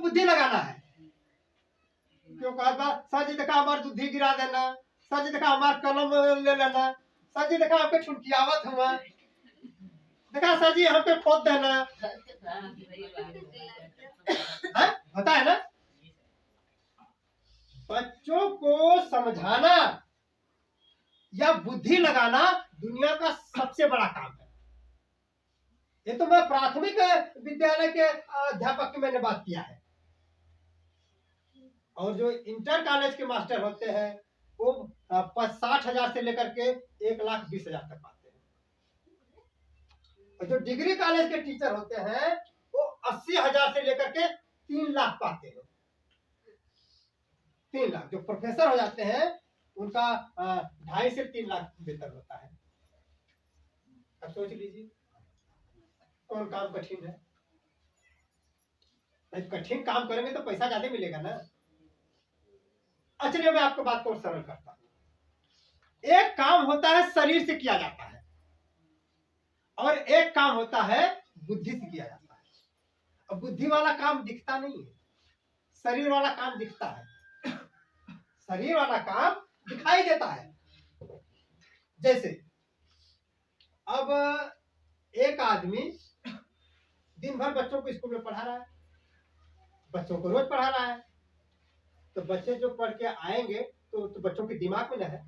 बुद्धि लगाना है। क्यों कहा सर जी देखा हमार बुद्धि गिरा देना, सर जी देखा हमार कलम ले लेना, सर जी देखा आपके छुटकियावत हुआ, देखा सर जी हम पे खोद देना है? होता है ना। बच्चों को समझाना या बुद्धि लगाना दुनिया का सबसे बड़ा काम है। ये तो मैं प्राथमिक विद्यालय के अध्यापक की मैंने बात किया है, और जो इंटर कॉलेज के मास्टर होते हैं वो 60,000 से लेकर के 1,20,000 तक पाते हैं, और जो डिग्री कॉलेज के टीचर होते हैं वो 80,000 से लेकर के 3 लाख पाते हैं। 3 लाख जो प्रोफेसर हो जाते हैं उनका 2.5 से 3 लाख वेतन होता है। अब सोच लीजिए कौन काम कठिन है। कठिन काम करेंगे तो पैसा ज्यादा मिलेगा ना। चलिए मैं आपको बात को सरल करता हूं। एक काम होता है शरीर से किया जाता है और एक काम होता है बुद्धि से किया जाता है। अब बुद्धि वाला काम दिखता नहीं है, शरीर वाला काम दिखता है। शरीर वाला काम दिखाई देता है। जैसे अब एक आदमी दिन भर बच्चों को स्कूल में पढ़ा रहा है, बच्चों को रोज पढ़ा रहा है, तो बच्चे जो पढ़ के आएंगे तो बच्चों के दिमाग में ना है,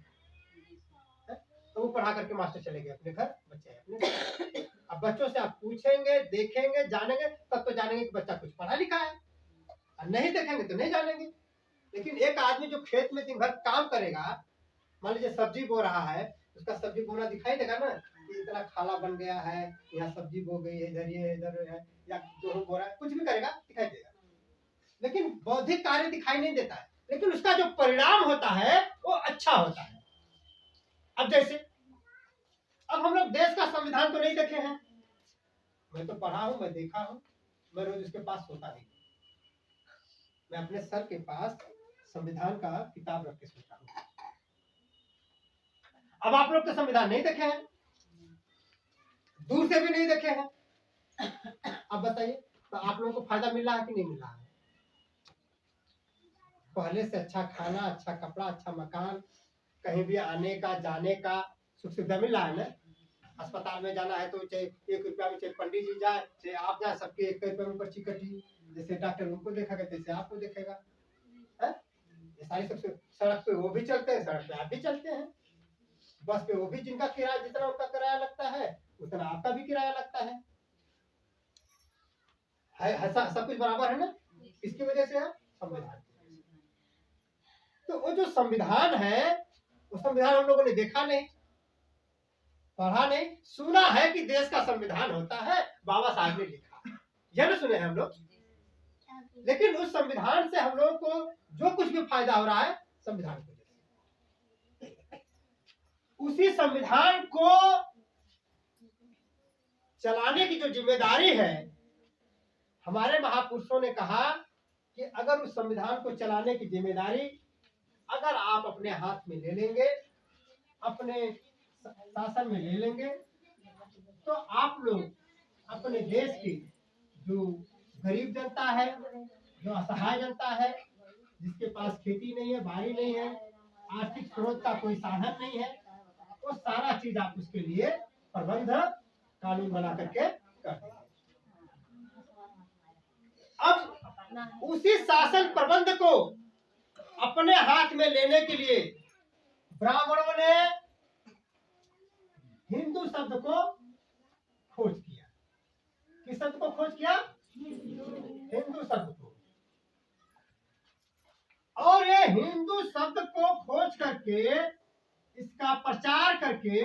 तो वो पढ़ा करके मास्टर चले गए अपने घर, बच्चे अपने घर। अब बच्चों से आप पूछेंगे, देखेंगे, जानेंगे, तब तो जानेंगे कि बच्चा कुछ पढ़ा लिखा है, और नहीं देखेंगे तो नहीं जानेंगे। लेकिन एक आदमी जो खेत में दिन भर काम करेगा, मान लीजिए सब्जी बो रहा है, उसका सब्जी बोना दिखाई देगा ना कि इतना खाला बन गया है, यहाँ सब्जी बो गई है, इधर ये इधर है, या गेहूं बो रहा है, कुछ भी करेगा दिखाई देगा। लेकिन बौद्धिक कार्य दिखाई नहीं देता है, लेकिन उसका जो परिणाम होता है वो अच्छा होता है। अब जैसे अब हम लोग देश का संविधान तो नहीं देखे हैं, मैं तो पढ़ा हूं, मैं देखा हूं, मैं रोज उसके पास सोता नहीं, मैं अपने सर के पास संविधान का किताब रख के सोता हूं। अब आप लोग तो संविधान नहीं देखे हैं, दूर से भी नहीं देखे हैं, अब बताइए तो आप लोगों को फायदा मिल रहा है कि नहीं मिल रहा है? पहले से अच्छा खाना, अच्छा कपड़ा, अच्छा मकान, कहीं भी आने का जाने का सुख सुविधा मिल रहा है ना। अस्पताल में जाना है तो चाहे 1 रुपया में, चाहे पंडित जी जाए चाहे आप जाए, सबके 1 रुपये में पर्ची कटी। जैसे डॉक्टर उनको देखेगा जैसे आपको देखेगा है? ये सारी सबसे सड़क पे वो भी चलते हैं, सड़क पे आप भी चलते हैं, बस पे वो भी जिनका किराया, जितना उनका किराया लगता है उतना आपका भी किराया लगता है, सब कुछ बराबर है ना। इसकी वजह से संविधान। तो वो जो संविधान है वो संविधान हम लोगों ने देखा नहीं, पढ़ा नहीं, सुना है कि देश का संविधान होता है, बाबा साहब ने लिखा, यह ना सुने हैं हम लोग। लेकिन उस संविधान से हम लोगों को जो कुछ भी फायदा हो रहा है संविधान की वजह से। उसी संविधान को चलाने की जो जिम्मेदारी है, हमारे महापुरुषों ने कहा कि अगर उस संविधान को चलाने की जिम्मेदारी अगर आप अपने हाथ में ले लेंगे, अपने शासन में ले लेंगे, तो आप लोग अपने देश की जो गरीब जनता है, जो असहाय जनता है, जिसके पास खेती नहीं है, बाड़ी नहीं है, आर्थिक स्रोत का कोई साधन नहीं है, वो सारा चीज आप उसके लिए प्रबंध कानून बना करके कर देंगे। अब उसी शासन प्रबंध को अपने हाथ में लेने के लिए ब्राह्मणों ने हिंदू शब्द को खोज किया। किस शब्द को खोज किया? हिंदू शब्द को। और ये हिंदू शब्द को खोज करके, इसका प्रचार करके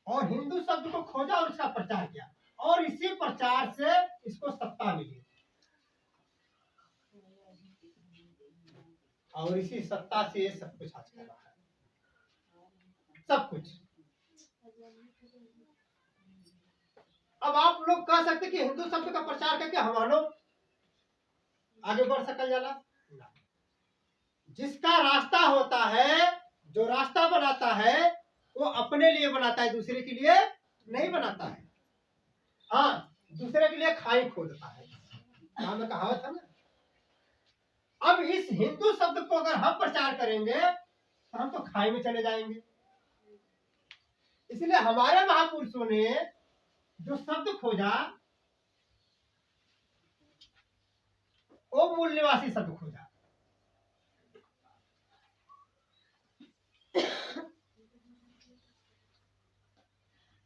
और हिंदू शब्द को खोजा और इसका प्रचार किया, और इसी प्रचार से इसको सत्ता मिली, और इसी सत्ता से सब कुछ आज कर रहा है, सब कुछ। अब आप लोग कह सकते कि हिंदू शब्द का प्रचार करके हम लोग आगे बढ़ सकल जाला। जिसका रास्ता होता है, जो रास्ता बनाता है वो अपने लिए बनाता है, दूसरे के लिए नहीं बनाता है। हाँ, दूसरे के लिए खाई खोदता है, यहाँ में कहावत है ना। अब इस हिंदू शब्द को अगर हम प्रचार करेंगे तो हम तो खाई में चले जाएंगे। इसलिए हमारे महापुरुषों ने जो शब्द खोजा वो मूल निवासी शब्द खोजा।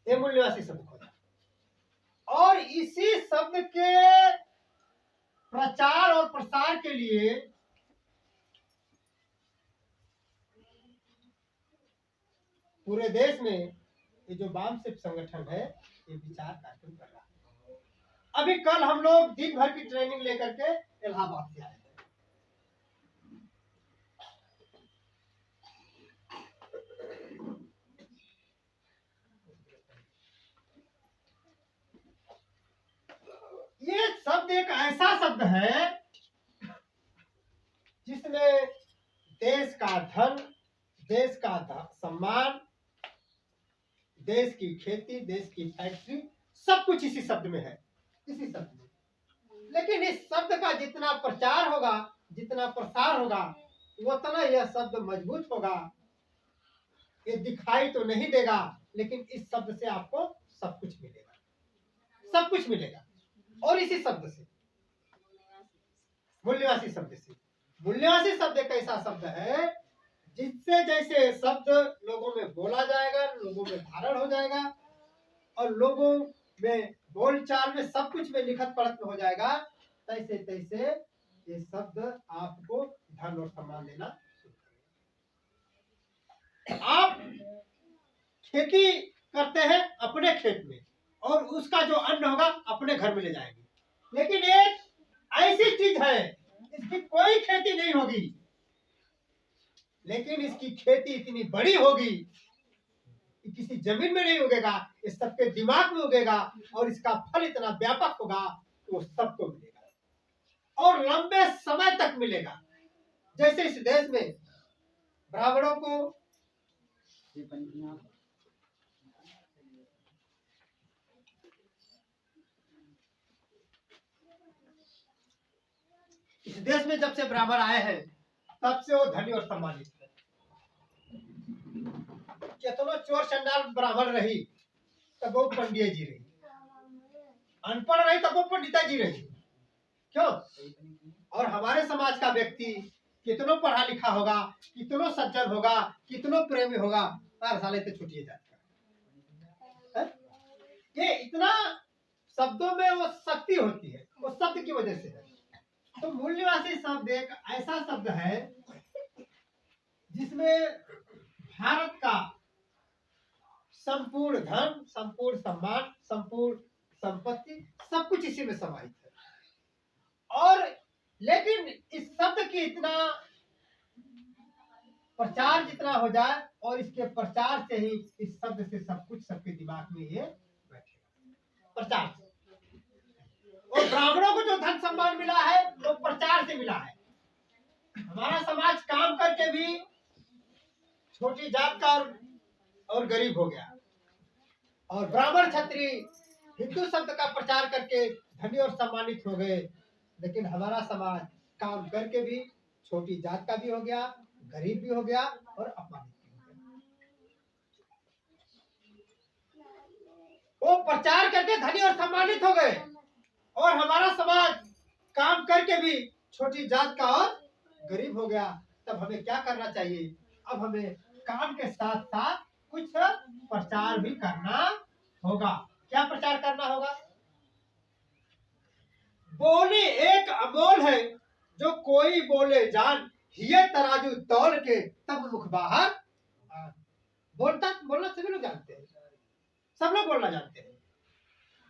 ये मूल निवासी शब्द खोजा और इसी शब्द के प्रचार और प्रसार के लिए पूरे देश में ये जो वामसिक संगठन है ये विचार कार्यक्रम कर रहा है। अभी कल हम लोग दिन भर की ट्रेनिंग लेकर के इलाहाबाद से आए थे। ये शब्द एक ऐसा शब्द है जिसमें देश का धन, देश का सम्मान, देश की खेती, देश की फैक्ट्री, सब कुछ इसी शब्द में है, इसी शब्द में। लेकिन इस शब्द का जितना प्रचार होगा, जितना प्रसार होगा, उतना यह शब्द मजबूत होगा। ये दिखाई तो नहीं देगा, लेकिन इस शब्द से आपको सब कुछ मिलेगा, सब कुछ मिलेगा। और इसी शब्द से, मूल्यवासी शब्द से, मूल्यवासी शब्द एक ऐसा शब्द है जिससे जैसे शब्द लोगों में बोला जाएगा, लोगों में धारण हो जाएगा और लोगों में बोलचाल में सब कुछ में लिखत पढ़त में हो जाएगा, तैसे तैसे ये शब्द आपको धन और सम्मान देना। आप खेती करते हैं अपने खेत में और उसका जो अन्न होगा अपने घर में ले जाएंगे, लेकिन एक ऐसी चीज है इसकी कोई खेती नहीं होगी, लेकिन इसकी खेती इतनी बड़ी होगी कि किसी जमीन में नहीं उगेगा, इस सबके दिमाग में उगेगा और इसका फल इतना व्यापक होगा कि वो सबको मिलेगा और लंबे समय तक मिलेगा। जैसे इस देश में ब्राह्मणों को इस देश में जब से ब्राह्मण आए हैं तब से वो धनी और सम्मानित है। कितनो चोर चंडाल ब्राह्मण रही तब वो पंडित जी रही, अनपढ़ रही तब वो पंडिता जी रही। क्यों? और हमारे समाज का व्यक्ति कितनो पढ़ा लिखा होगा, कितनो सज्जन होगा, कितनो प्रेमी होगा, हर साल तो छुट्टी जाता है। ये इतना शब्दों में वो शक्ति होती है, वो शब्द की वजह से है। तो मूल्यवासी शब्द एक ऐसा शब्द है जिसमें भारत का संपूर्ण धन, संपूर्ण सम्मान, संपूर्ण संपत्ति, सब कुछ इसी में समाहित है। और लेकिन इस शब्द की इतना प्रचार जितना हो जाए और इसके प्रचार से ही इस शब्द से सब कुछ सबके दिमाग में ये बैठेगा, प्रचार से। और ब्राह्मणों को जो धन सम्मान मिला है वो प्रचार से मिला है। हमारा समाज काम करके भी छोटी जात का और गरीब हो गया और ब्राह्मण क्षत्रिय हिंदू शब्द का प्रचार करके धनी और सम्मानित हो गए। लेकिन हमारा समाज काम करके भी छोटी जात का भी हो गया, गरीब भी हो गया और अपमानित भी हो गया। वो प्रचार करके धनी और सम्मानित हो गए और हमारा समाज काम करके भी छोटी जात का और गरीब हो गया। तब हमें क्या करना चाहिए? अब हमें काम के साथ साथ कुछ प्रचार भी करना होगा। क्या प्रचार करना होगा? बोली एक अमोल है जो कोई बोले जान, ये तराजू तौल के तब मुख बाहर। बोलना सभी लोग जानते हैं, सब लोग बोलना जानते हैं।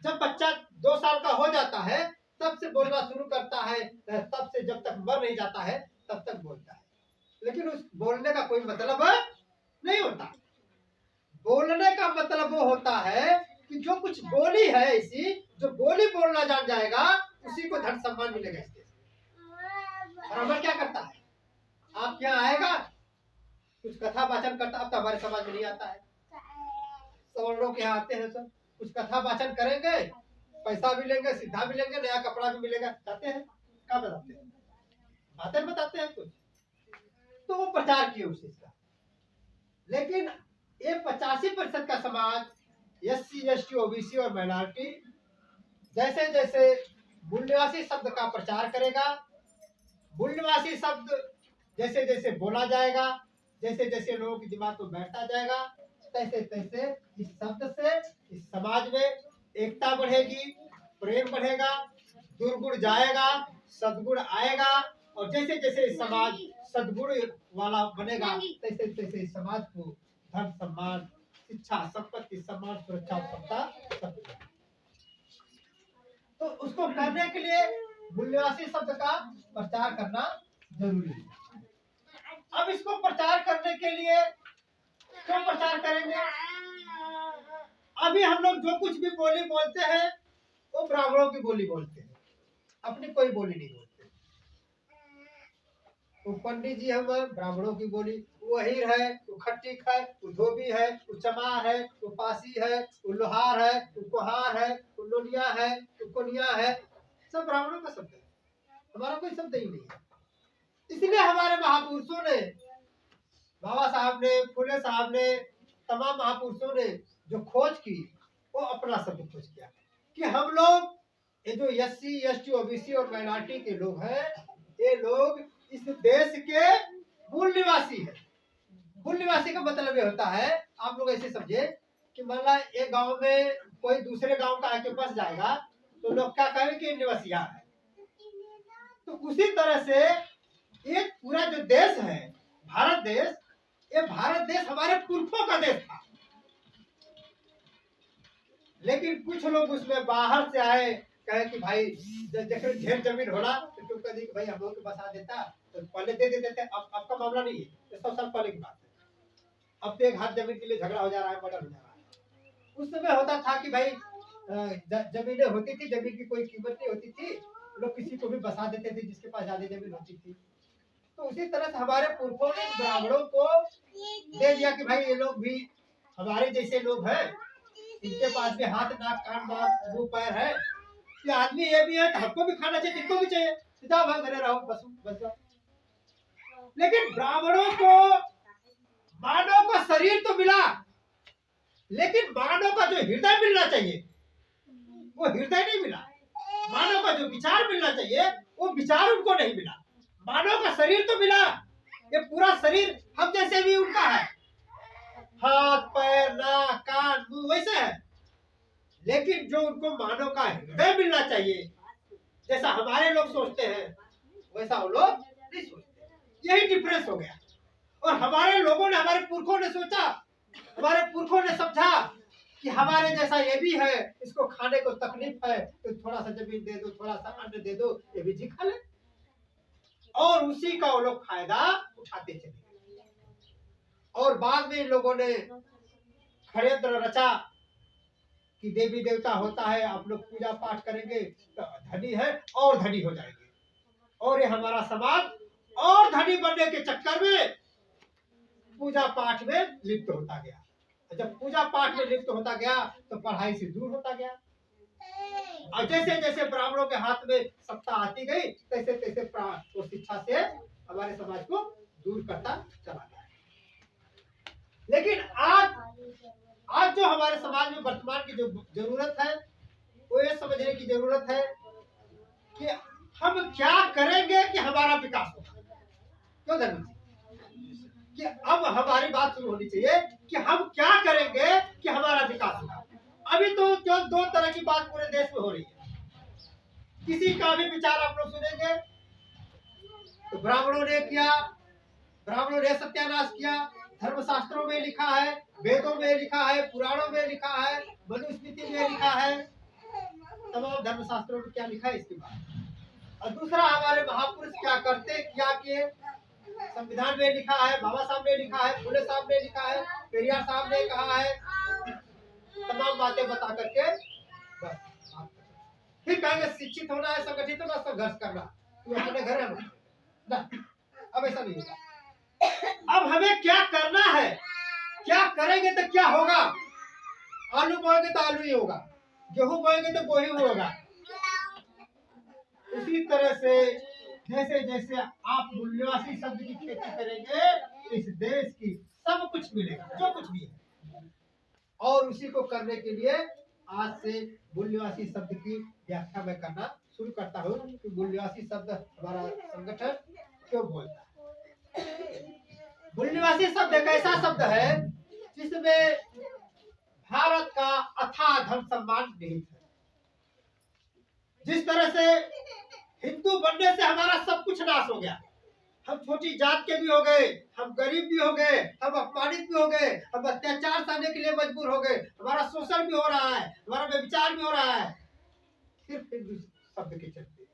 जब बच्चा 2 साल का हो जाता है तब से बोलना शुरू करता है, तब से जब तक मर नहीं जाता है तब तक बोलता है। लेकिन उस बोलने का कोई मतलब नहीं होता। बोलने का मतलब वो होता है कि जो कुछ बोली है, ऐसी जो बोली बोलना जान जाएगा उसी को धन सम्मान मिलेगा इस देश में। और हमारा क्या करता है? आप यहाँ आएगा कुछ कथा वाचन करता, अब तो हमारे समाज में नहीं आता है। सवर्णों के यहाँ आते हैं सब, कुछ कथा वाचन करेंगे पैसा भी लेंगे, सीधा भी लेंगे, नया कपड़ा भी मिलेगा। चाहते हैं? क्या बताते हैं? बातें बताते हैं कुछ, तो वो प्रचार किए उस चीज का। लेकिन ये 85% का समाज SC ST OBC और माइनॉरिटी जैसे जैसे मूल्यवासी शब्द का प्रचार करेगा, मूल्यवासी शब्द जैसे जैसे बोला जाएगा, जैसे जैसे लोगों के दिमाग में बैठता जाएगा, तैसे तैसे इस शब्द से इस समाज में एकता बढ़ेगी, प्रेम बढ़ेगा, दुर्गुण जाएगा, सद्गुण आएगा। और जैसे जैसे समाज सद्गुण वाला बनेगा, तैसे तैसे समाज को धन सम्मान, शिक्षा, संपत्ति, सम्मान, सुरक्षा, समता सब मिलेगा। तो उसको करने के लिए मूल्यवासी शब्द का प्रचार करना जरूरी है। अब इसको प्रचार करने के लिए क्यों प्रचार करेंगे? अभी हम लोग जो कुछ भी बोली बोलते हैं वो ब्राह्मणों की बोली बोलते हैं, अपनी कोई बोली नहीं बोलते। वो पंडित जी हम ब्राह्मणों की बोली, वो हीर है, वो खट्टिक है, वो धोबी है, वो चमार है, वो पासी है, वो लोहार है, वो कुहार है, वो लोनिया है, वो कोनिया है, सब ब्राह्मणों का शब्द है, हमारा कोई शब्द ही नहीं है। इसलिए हमारे महापुरुषों ने, बाबा साहब ने, फुले साहब ने, तमाम महापुरुषों ने जो खोज की वो अपना शब्द खोज किया कि हम लोग ये जो SC ST OBC और माइनॉरिटी के लोग हैं, ये लोग इस देश के मूल निवासी है। मूल निवासी का मतलब ये होता है, आप लोग ऐसे समझे कि मान ला एक गांव में कोई दूसरे गांव का आके बस जाएगा तो लोग क्या कहेंगे कि निवासिया है। तो उसी तरह से ये पूरा जो देश है भारत देश, ये भारत देश हमारे पुरखों का देश था। लेकिन कुछ लोग उसमें बाहर से आए, कहे कि भाई देखो ढेर जमीन होला तो क्यों कह दी कि भाई हम लोग को बसा देता तो पहले दे देते। अब आपका मामला नहीं है, 100 साल पहले की बात है। अब तो एक हाथ जमीन के लिए झगड़ा हो जा रहा है, मर्डर हो जा रहा है। उस समय होता था कि भाई जमीनें होती थी, जमीन की कोई कीमत नहीं होती थी, लोग किसी को भी बसा देते थे जिसके पास ज्यादा जमीन होती थी। तो उसी तरह से हमारे पुरखों ने ब्राह्मणों को दे दिया कि भाई ये लोग भी हमारे जैसे लोग हैं, इनके पास भी हाथ नाक कान मुंह पैर है, ये आदमी ये भी है, हमको भी खाना चाहिए, इनको भी चाहिए, जाओ भाई घरे रहो बस बस। लेकिन ब्राह्मणों को मानव का शरीर तो मिला, लेकिन मानव का जो हृदय मिलना चाहिए वो हृदय नहीं मिला। मानव का जो विचार मिलना चाहिए वो विचार उनको नहीं मिला। मानव का शरीर तो मिला, ये पूरा शरीर हम जैसे भी उनका है, हाथ पैर नाक कान मुंह वैसे है, लेकिन जो उनको मानव का हृदय मिलना चाहिए, जैसा हमारे लोग सोचते हैं वैसा वो लोग नहीं सोचते। यही डिफरेंस हो गया। और हमारे लोगों ने, हमारे पुरखों ने सोचा, हमारे पुरखों ने समझा कि हमारे जैसा ये भी है, इसको खाने को तकलीफ है तो थोड़ा सा जमीन दे दो, थोड़ा सा अन्न दे दो, ये भी जी खा ले। और उसी का वो लोग फायदा उठाते चले। और बाद में इन लोगों ने षड्यंत्र रचा कि देवी देवता होता है, आप लोग पूजा पाठ करेंगे तो धनी है और धनी हो जाएंगे। और ये हमारा समाज और धनी बनने के चक्कर में पूजा पाठ में लिप्त होता गया। जब पूजा पाठ में लिप्त होता गया तो पढ़ाई से दूर होता गया। और जैसे जैसे ब्राह्मणों के हाथ में सत्ता आती गई, तैसे तैसे वो शिक्षा से हमारे समाज को दूर करता चला गया। लेकिन आज जो हमारे समाज में वर्तमान की जो जरूरत है वो ये समझने की जरूरत है कि हम क्या करेंगे कि हमारा विकास होगा। क्यों धर्म जी? कि अब हमारी बात शुरू होनी चाहिए कि हम क्या करेंगे कि हमारा विकास होगा। अभी तो जो दो तरह की बात पूरे देश में हो रही है, किसी का भी विचार आप लोग सुनेंगे तो ब्राह्मणों ने किया, ब्राह्मणों ने सत्यानाश किया, धर्मशास्त्रों में लिखा है, वेदों में लिखा है, पुराणों में लिखा है, मनुस्मृति में लिखा है, तमाम धर्मशास्त्रों में क्या लिखा है इसके बाद। और दूसरा हमारे महापुरुष क्या करते, क्या किए, संविधान में लिखा है, बाबा साहब ने लिखा है, फुले साहब ने लिखा है, पेरियार साहब ने कहा है, तमाम बातें बता करके बस फिर कहेंगे शिक्षित होना है, संगठित होना, संघर्ष करना, तू अपने घर ना। अब ऐसा नहीं होगा। अब हमें क्या करना है, क्या करेंगे तो क्या होगा। आलू बोएंगे तो आलू ही होगा, गेहूं बोएंगे तो गोही होगा। उसी तरह से जैसे जैसे आप मूल्यवासी शब्द की खेती करेंगे, इस देश की सब कुछ मिलेगा, जो कुछ भी है। और उसी को करने के लिए आज से मूल्यवासी शब्द की व्याख्या मैं करना शुरू करता हूँ कि मूल्यवासी शब्द हमारा संगठन क्यों बोलता है। मूल्यवासी शब्द एक ऐसा शब्द है जिसमें भारत का अथाह धन सम्मान निहित है। जिस तरह से हिंदू बनने से हमारा सब कुछ नाश हो गया, हम छोटी जात के भी हो गए, हम गरीब भी हो गए, हम अपमानित भी हो गए, हम अत्याचार सहने के लिए मजबूर हो गए, हमारा शोषण भी हो रहा है, हमारा व्यभिचार भी हो रहा है, सिर्फ हिंदू शब्द के चलते।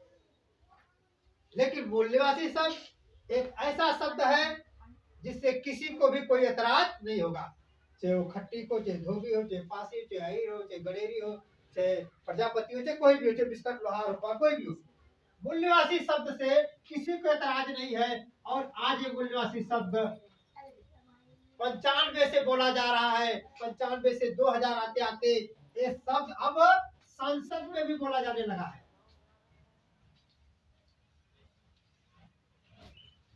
लेकिन मूल्यवासी शब्द एक ऐसा शब्द है जिससे किसी को भी कोई एतराज नहीं होगा, चाहे वो खट्टी को, चाहे धोबी हो, चाहे पासी, चाहे अहीर हो, चाहे गडेरी हो, चाहे प्रजापति हो, चाहे कोई भी हो, चाहे बिस्कट लोहार हो, कोई भी हो। मूल्यवासी शब्द से किसी को एतराज नहीं है। और आज ये मूल्यवासी शब्द 95 से बोला जा रहा है, 95 से 2000 आते आते ये शब्द अब संसद में भी बोला जाने लगा है।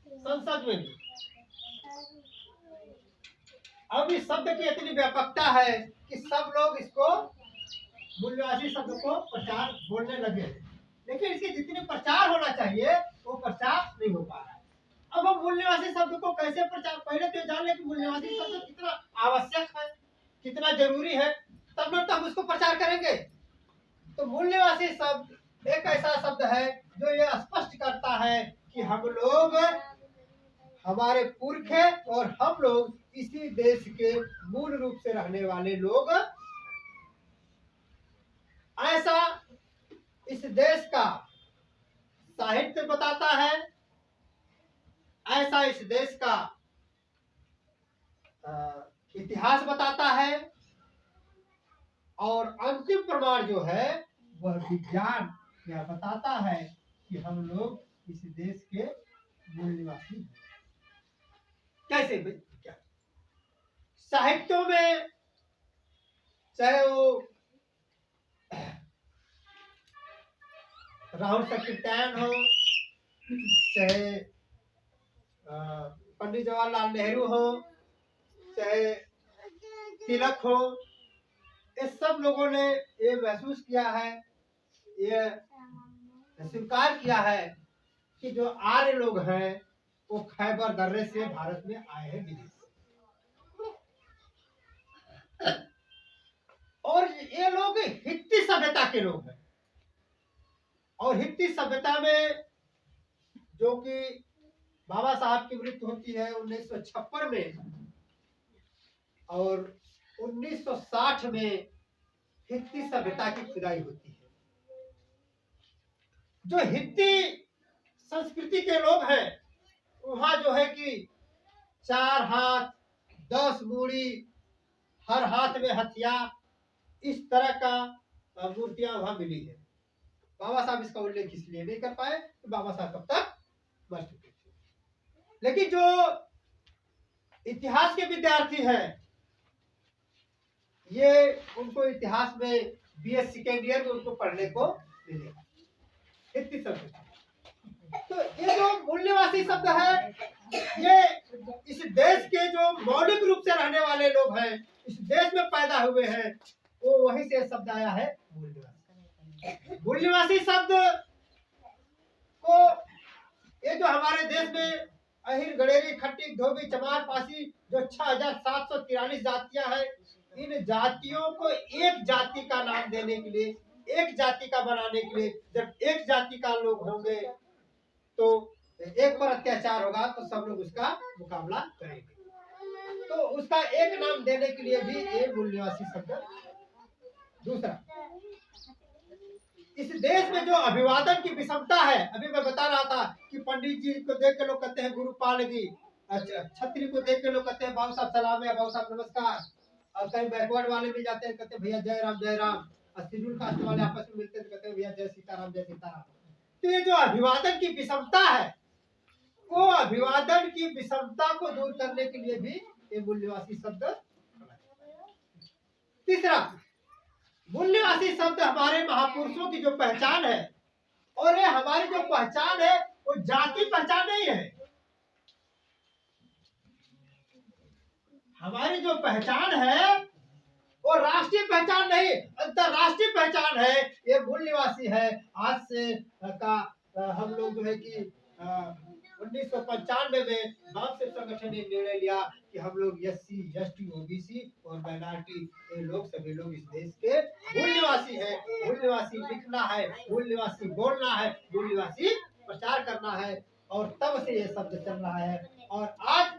संसद में भी अब इस शब्द की इतनी व्यापकता है कि सब लोग इसको मूल्यवासी शब्द को प्रचार बोलने लगे, लेकिन इसके जितने प्रचार होना चाहिए वो प्रचार नहीं हो पा रहा है। अब हम मूल्यवासी शब्द को कैसे प्रचार, पहले तो जान ले कि मूल्यवासी शब्द कितना आवश्यक है, कितना जरूरी है, तब ना तो हम उसको प्रचार करेंगे। तो मूल्यवासी शब्द एक ऐसा शब्द है जो ये स्पष्ट करता है कि हम लोग, हमारे पुरख और हम लोग इसी देश के मूल रूप से रहने वाले लोग। ऐसा इस देश का साहित्य बताता है, ऐसा इस देश का इतिहास बताता है, और अंतिम प्रमाण जो है वह विज्ञान यह बताता है कि हम लोग इस देश के मूल निवासी हैं। कैसे क्या साहित्यों में, चाहे वो राहुल सकृत्यायन हो, चाहे पंडित जवाहरलाल नेहरू हो, चाहे तिलक हो, ये सब लोगों ने ये महसूस किया है, ये स्वीकार किया है कि जो आर्य लोग हैं वो खैबर दर्रे से भारत में आए हैं विदेश। और ये लोग हित्ती सभ्यता के लोग हैं, और हित्ती सभ्यता में जो कि बाबा साहब की मृत्यु होती है 1956 में, और 1960 में हित्ती सभ्यता की खुदाई होती है। जो हित्ती संस्कृति के लोग हैं वहां जो है कि 4 हाथ 10 मूड़ी, हर हाथ में हथियार, इस तरह का मूर्तियां वहां मिली है। बाबा साहब इसका उल्लेख इसलिए नहीं कर पाए कि बाबा साहब कब तक मर चुके थे। लेकिन जो इतिहास के विद्यार्थी हैं, ये उनको इतिहास में BS सेकेंड ईयर में उनको पढ़ने को मिलेगा हित्ती शब्द। तो ये जो मूल्यवासी शब्द है, ये इस देश के जो मौलिक रूप से रहने वाले लोग हैं, इस देश में पैदा हुए हैं, वो वहीं से शब्द आया है मूल्यवासी। मूल्यवासी शब्द को ये जो हमारे देश में अहिर, गडेरी, खट्टी, धोबी, चमार, पासी जो 6743 जातियां हैं, इन जातियों को एक जाति का नाम देने के लिए, एक जाति का बनाने के लिए, जब एक जाति का लोग होंगे तो एक पर अत्याचार होगा तो सब लोग उसका मुकाबला करेंगे। तो उसका एक नाम देने के लिए भी ये मूल्यवासी शब्द। दूसरा, इस देश में जो अभिवादन की विषमता है, अभी मैं बता रहा था कि पंडित जी को देख के लोग कहते हैं गुरुपाल जी, छत्री को देख के लोग कहते हैं बाबू साहब सलाम है, बाबू साहब नमस्कार, और कहीं बैकवर्ड वाले भी जाते हैं कहते हैं भैया जय राम जय राम, और शेड्यूल कास्ट वाले आपस में मिलते हैं कहते हैं भैया जय सीताराम जय सीताराम। तो ये जो अभिवादन की विषमता है, वो अभिवादन की विषमता को दूर करने के लिए भी ये मूल्यवासी शब्द। तीसरा, मूल निवासी शब्द हमारे महापुरुषों की जो पहचान है, और ये हमारी जो पहचान है वो जाति पहचान नहीं है। हमारी जो पहचान है वो राष्ट्रीय पहचान नहीं, अंतरराष्ट्रीय पहचान है। ये मूल निवासी है। आज से का हम लोग जो है कि 1995 में मार्क्सिस्ट संगठन ने निर्णय लिया कि हम लोग SC, ST, OBC और माइनॉरिटी ये लोग सभी लोग इस देश के मूल निवासी है। मूल निवासी लिखना है, मूल निवासी बोलना है, मूल निवासी प्रचार करना है, और तब से ये शब्द चल रहा है। और आज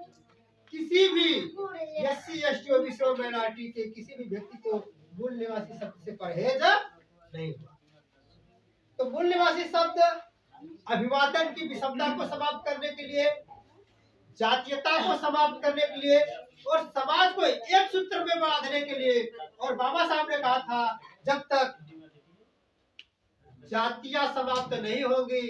किसी भी SC, ST, OBC और माइनॉरिटी के किसी भी व्यक्ति को मूल निवासी शब्द से परहेज नहीं हुआ। तो मूल निवासी शब्द अभिवादन की विषमता को समाप्त करने के लिए, जातीयता को समाप्त करने के लिए, और समाज को एक सूत्र में बांधने के लिए। और बाबा साहब ने कहा था, जब तक जातियां समाप्त नहीं होंगी,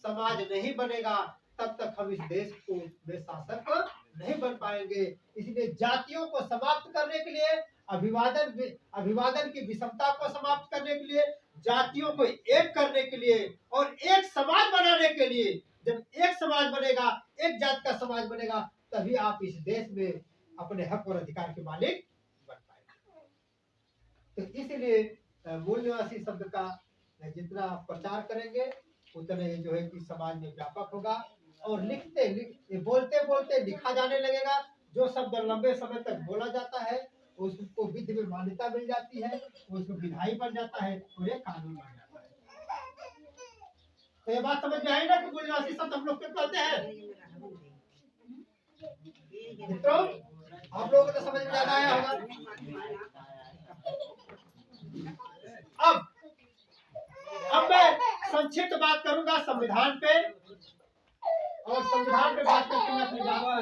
समाज नहीं बनेगा, तब तक हम इस देश को में शासक नहीं बन पाएंगे। इसलिए जातियों को समाप्त करने के लिए, अभिवादन की विषमता को समाप्त करने के लिए, जातियों को एक करने के लिए और एक समाज बनाने के लिए, जब एक समाज बनेगा, एक जात का समाज बनेगा, तभी आप इस देश में अपने हक और अधिकार के मालिक बन पाएंगे। तो इसलिए मूल निवासी शब्द का जितना प्रचार करेंगे उतने जो है कि समाज में व्यापक होगा। और बोलते बोलते लिखा जाने लगेगा। जो शब्द लंबे समय तक बोला जाता है उसको विधि में मान्यता मिल जाती है, उसको विधायी बन जाता है और ये कानून बन जाता है। तो ये बात समझ में आई ना कि मूल निवासी शब्द हम लोग क्यों कहते हैं? मित्रों, आप लोगों को तो समझ में ज्यादा आया होगा। अब मैं संक्षिप्त बात करूंगा संविधान पे, और संविधान पे बात करते हैं अपनी बाबा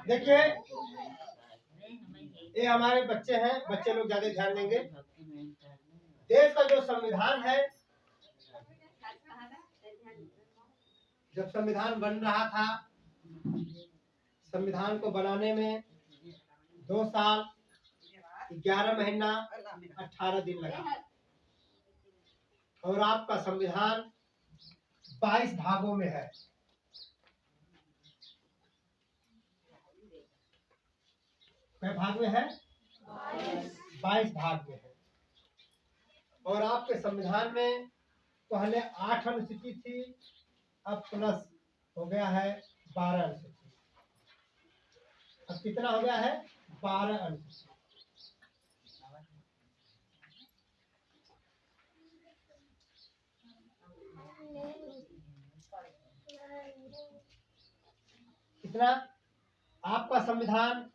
देखिए, ये हमारे बच्चे हैं, बच्चे लोग ज्यादा ध्यान देंगे। देश का जो संविधान है, जब संविधान बन रहा था, संविधान को बनाने में 2 साल 11 महीना 18 दिन लगा, और आपका संविधान 22 भागों में है। कितने भाग में है? 22 भाग में है। और आपके संविधान में पहले 8 अनुसूची थी, अब प्लस हो गया है 12 अनुसूची। अब कितना हो गया है? 12 अनुसूची। कितना? आपका संविधान